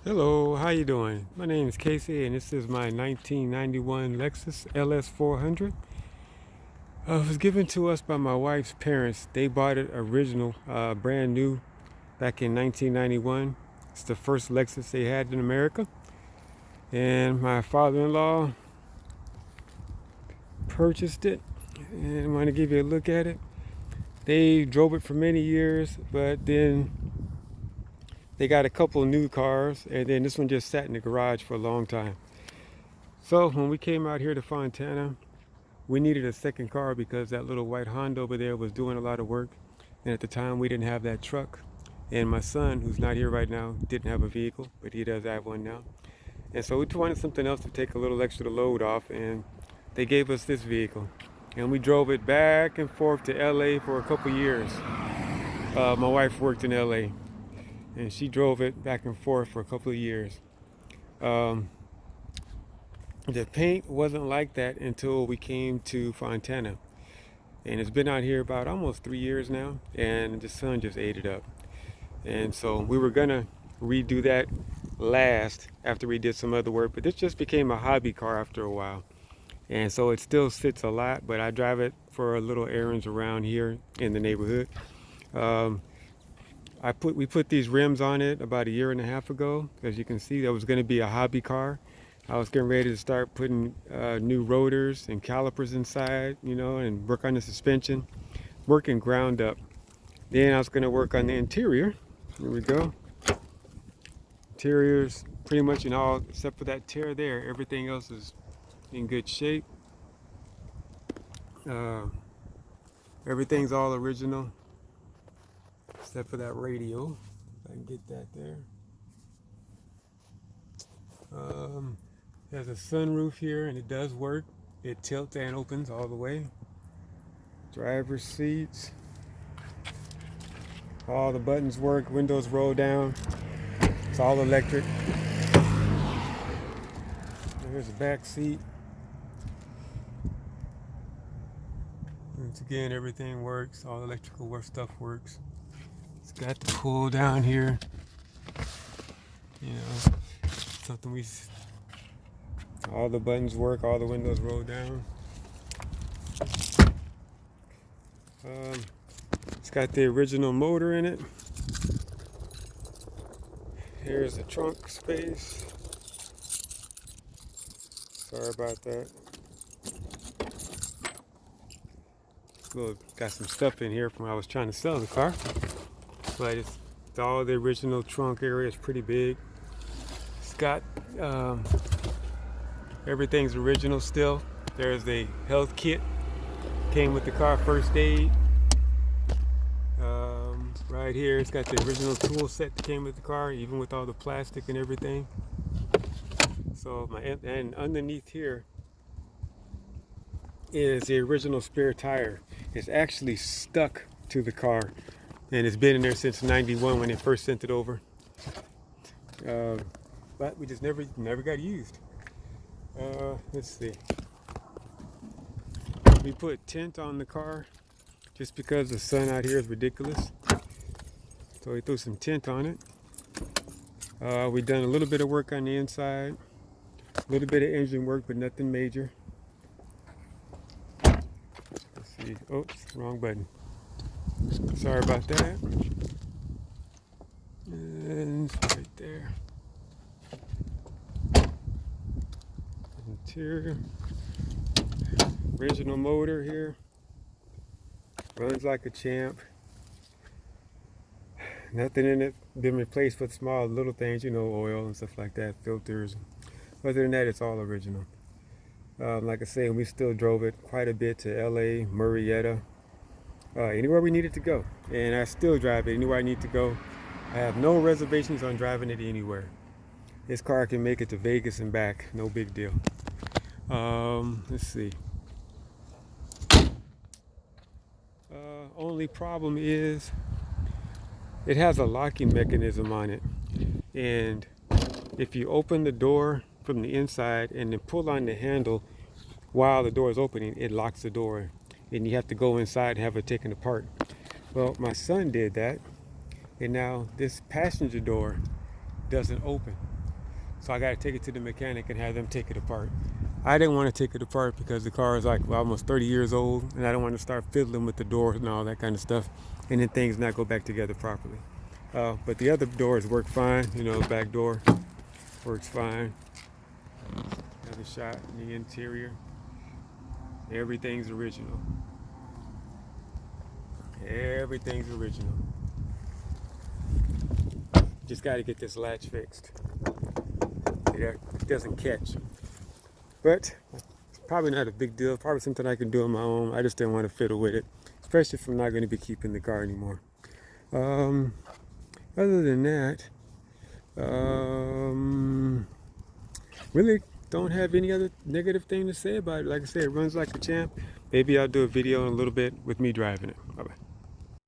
Hello, how you doing? My name is Casey, and this is my 1991 Lexus LS 400. It was given to us by my wife's parents. They bought it original, brand new, back in 1991. It's the first Lexus they had in America, and my father-in-law purchased it. And I want to give you a look at it. They drove it for many years, but then they got a couple new cars, and then this one just sat in the garage for a long time. So when we came out here to Fontana, we needed a second car because that little white Honda over there was doing a lot of work. And at the time, we didn't have that truck. And my son, who's not here right now, didn't have a vehicle, but he does have one now. And so we wanted something else to take a little extra load off, and they gave us this vehicle. And we drove it back and forth to LA for a couple years. My wife worked in LA, and she drove it back and forth for a couple of years. Um, the paint wasn't like that until we came to Fontana. And it's been out here about almost 3 years now, and the sun just ate it up. And so we were gonna redo that last after we did some other work, but this just became a hobby car after a while. And so it still sits a lot, but I drive it for little errands around here in the neighborhood. Um, we put these rims on it about a year and a half ago. As you can see, that was going to be a hobby car. I was getting ready to start putting new rotors and calipers inside, and work on the suspension, working ground up. Then I was going to work on the interior. Here we go. Interior's pretty much in all, except for that tear there. Everything else is in good shape. Uh, Everything's all original, except for that radio. If I can get that there. There's a sunroof here, and it does work. It tilts and opens all the way. Driver's seats. All the buttons work. Windows roll down. It's all electric. There's the back seat. Once again, everything works. All electrical work stuff works. It's got the pull down here. Something all the buttons work, all the windows roll down. It's got the original motor in it. Here's the trunk space. Sorry about that. Got some stuff in here from when I was trying to sell the car. But it's all the original trunk area. It's pretty big. It's got everything's original still. There's the health kit. Came with the car, first aid. Right here, it's got the original tool set that came with the car, even with all the plastic and everything. So and underneath here is the original spare tire. It's actually stuck to the car, and it's been in there since '91 when they first sent it over. But we just never got used. Let's see. We put tint on the car just because the sun out here is ridiculous. So we threw some tint on it. We done a little bit of work on the inside, a little bit of engine work, but nothing major. Let's see. Oops, wrong button. Sorry about that. And it's right there. Interior. Original motor here. Runs like a champ. Nothing in it been replaced with small little things, oil and stuff like that, filters. Other than that, it's all original. Like I say, we still drove it quite a bit to LA, Murrieta, anywhere we needed to go. And I still drive it anywhere I need to go. I have no reservations on driving it anywhere. This car can make it to Vegas and back, no big deal. Let's see. Only problem is it has a locking mechanism on it, and if you open the door from the inside and then pull on the handle while the door is opening, it locks the door, and you have to go inside and have it taken apart. Well, my son did that, and now this passenger door doesn't open. So I got to take it to the mechanic and have them take it apart. I didn't want to take it apart because the car is like almost 30 years old, and I don't want to start fiddling with the doors and all that kind of stuff, and then things not go back together properly. But the other doors work fine. You know, the back door works fine. Another shot in the interior. Everything's original. Everything's original. Just got to get this latch fixed. It doesn't catch. But it's probably not a big deal. Probably something I can do on my own. I just didn't want to fiddle with it, especially if I'm not going to be keeping the car anymore. Other than that, really don't have any other negative thing to say about it. Like I said, it runs like a champ. Maybe I'll do a video in a little bit with me driving it. Bye-bye.